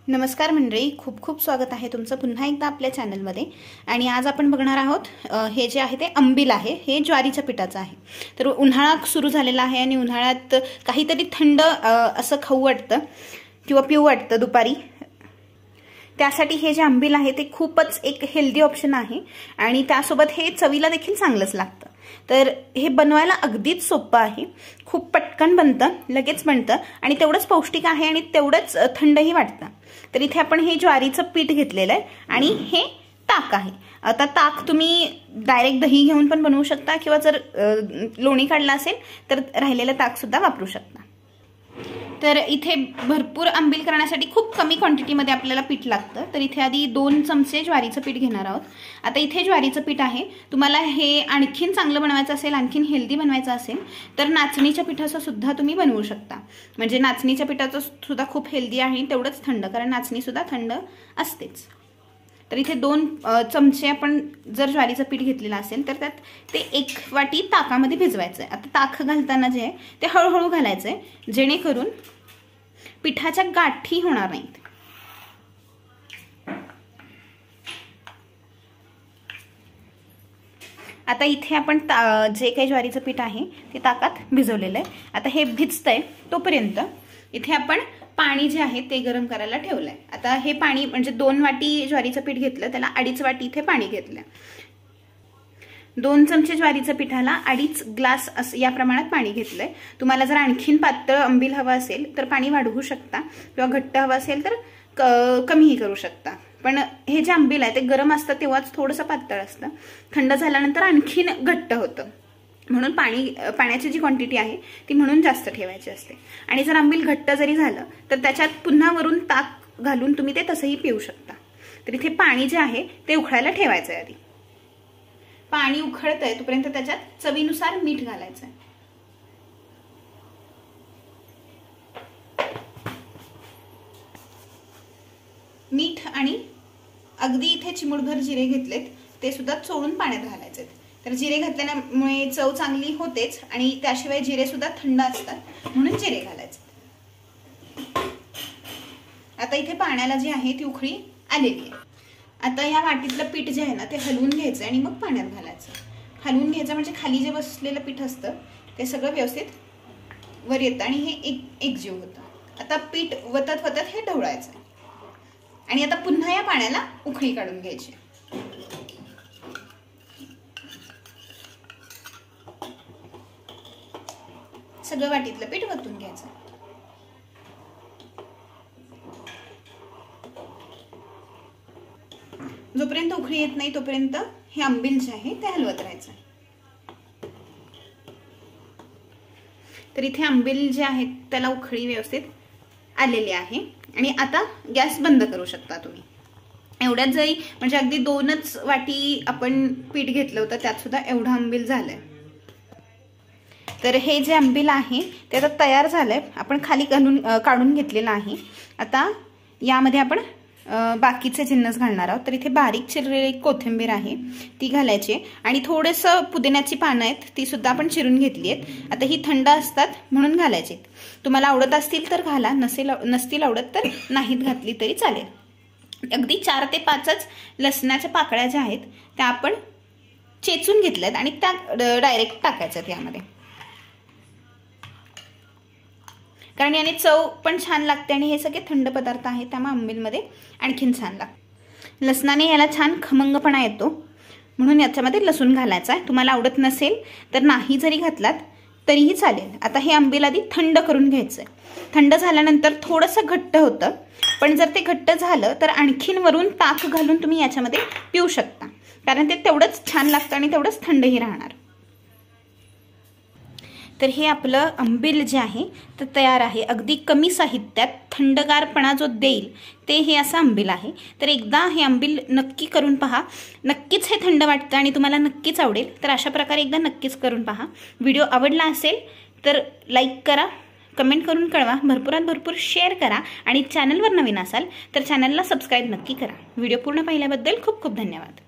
नमस्कार मंडळी, खूप खूप स्वागत आहे तुमचं पुन्हा एकदा आपल्या चॅनलमध्ये। आणि आज आपण बघणार आहोत हे जे आहे ते अंबिल आहे। हे ज्वारीच्या पिठाचं आहे। तर उन्हाळा सुरू झालेला आहे आणि उन्हाळ्यात काहीतरी थंड असं खाऊ वाटतं किंवा पिऊ वाटतं दुपारी। त्यासाठी हे जे अंबिल आहे ते खूपच एक हेल्दी ऑप्शन आहे आणि त्यासोबत हे चवीला देखील चांगलंच लागतं। तर हे बनवायला अगदीच सोपं आहे, खूप पटकन बनतं, लगेच बनतं आणि तेवढंच पौष्टिक आहे आणि तेवढंच थंडही वाटतं। तर इथे आपण हे ज्वारीचं पीठ घेतलेलं आहे आणि हे ताक आहे। आता ताक तुम्ही डायरेक्ट दही घेऊन पण बनवू शकता किंवा जर लोणी काढला असेल तर राहिलेलं ताक सुद्धा वापरू शकता। तर इथे भरपूर अंबिल करण्यासाठी खूप कमी क्वांटिटीमध्ये आपल्याला पीठ लागतं। तर इथे आधी 2 चमचे ज्वारीचं पीठ घेणार आहोत। आता इथे ज्वारीचं पीठ आहे, तुम्हाला हे आणखीन चांगलं बनवायचं असेल, आणखीन हेल्दी बनवायचं असेल तर नाचणीच्या पिठाचं सुद्धा तुम्ही बनवू शकता। म्हणजे नाचणीच्या पिठाचं सुद्धा खूप हेल्दी आहे, तेवढंच थंड, कारण नाचणी सुद्धा थंड असतेच। तर इथे 2 चमचे आपण जर ज्वारीचं पीठ घेतलेलं असेल तर त्यात ते 1 वाटी ताकामध्ये भिजवायचं आहे। आता ताक घालताना जे आहे ते हळूहळू घालायचं आहे, जेणेकरून पिठाच्या गाठी होणार नाहीत। आता इथे आपण जे काही ज्वारीचं पीठ आहे ते ताकात भिजवलेलं आहे। आता हे भिजतंय तोपर्यंत इथे आपण पाणी जे आहे ते गरम करायला ठेवलंय। आता हे पाणी म्हणजे 2 वाटी ज्वारीचं पीठ घेतलं, त्याला 2.5 वाटी इथे पाणी घेतलं। 2 चमचे ज्वारीच्या पिठाला 2.5 ग्लास या प्रमाणात पाणी घेतलंय। तुम्हाला जर आणखीन पातळ अंबिल हवा असेल तर पाणी वाढवू शकता किंवा घट्ट हवा असेल तर कमीही करू शकता। पण हे जे अंबिल आहे ते गरम असतं तेव्हाच थोडंसं पातळ असतं, थंड झाल्यानंतर आणखीन घट्ट होतं। म्हणून पाण्याची जी क्वांटिटी आहे ती म्हणून जास्त ठेवायची असते। आणि जर अंबिल घट्ट जरी झालं तर त्याच्यात पुन्हा वरून ताक घालून तुम्ही ते तसंही पिऊ शकता। तर इथे पाणी जे आहे ते उकळायला ठेवायचं आहे। आधी पाणी उकळतंय तोपर्यंत त्याच्यात चवीनुसार मीठ घालायचं आहे। मीठ आणि अगदी इथे चिमूटभर जिरे घेतलेत, ते सुद्धा चोळून पाण्यात घालायचे। तर जिरे घातल्यामुळे चव चांगली होतेच आणि त्याशिवाय जिरे सुद्धा थंड असतात, म्हणून जिरे घालायचे। आता इथे पाण्याला जी आहे ती उकळी आलेली आहे। आता या वाटीतलं पीठ जे आहे ना ते हलवून घ्यायचं आणि मग पाण्यात घालायचं। हलवून घ्यायचं म्हणजे खाली जे बसलेलं पीठ असतं ते सगळं व्यवस्थित वर येतं आणि हे एकजीव होतं। आता पीठ वतत वतत हे ढवळायचं आणि आता पुन्हा या पाण्याला उकळी काढून घ्यायची। सगळं वाटीतलं पीठ वतून घ्यायचं। जोपर्यंत उकळी येत नाही तोपर्यंत हे अंबिल जे आहे ते हलवत राहायचं। तर इथे अंबिल जे आहे त्याला उकळी व्यवस्थित आलेली आहे आणि आता गॅस बंद करू शकता तुम्ही। एवढ्यात जरी म्हणजे अगदी 2च वाटी आपण पीठ घेतलं होतं त्यात सुद्धा एवढं अंबिल झालंय। तर हे जे अंबिल आहे ते आता तयार झालंय, आपण खाली काढून घेतलेलं आहे। आता यामध्ये आपण बाकीचे जिन्नस घालणार आहोत। तर इथे बारीक चिरलेली कोथिंबीर आहे ती घालायची आणि थोडंसं पुदिन्याची पानं आहेत ती सुद्धा आपण चिरून घेतली आहेत। आता ही थंड असतात म्हणून घालायची। तुम्हाला आवडत असतील तर घाला, नसतील आवडत तर नाहीत घातली तरी चालेल। अगदी 4 ते 5च लसणाच्या पाकळ्या ज्या आहेत त्या आपण चेचून घेतल्यात आणि त्या डायरेक्ट टाकायच्यात यामध्ये, कारण याने चव पण छान लागते आणि हे सगळे थंड पदार्थ आहेत त्यामुळे अंबिलमध्ये आणखीन छान लागतं। लसणाने याला छान खमंगपणा येतो म्हणून याच्यामध्ये लसूण घालायचा आहे। तुम्हाला आवडत नसेल तर नाही जरी घातलात तरीही चालेल। आता हे अंबिल आधी थंड करून घ्यायचं आहे। थंड झाल्यानंतर थोडंसं घट्ट होतं, पण जर ते घट्ट झालं तर आणखीन वरून ताक घालून तुम्ही याच्यामध्ये पिऊ शकता, कारण ते तेवढंच छान लागतं आणि तेवढंच थंडही राहणार। तर हे आपलं अंबिल जे आहे ते तयार आहे। अगदी कमी साहित्यात थंडगारपणा जो देईल ते हे असं अंबिल आहे। तर एकदा हे अंबिल नक्की करून पहा, नक्कीच हे थंड वाटतं आणि तुम्हाला नक्कीच आवडेल। तर अशा प्रकारे एकदा नक्कीच करून पहा। व्हिडिओ आवडला असेल तर लाईक करा, कमेंट करून कळवा, भरपुरात भरपूर शेअर करा आणि चॅनलवर नवीन असाल तर चॅनलला सबस्क्राईब नक्की करा। व्हिडिओ पूर्ण पाहिल्याबद्दल खूप खूप धन्यवाद।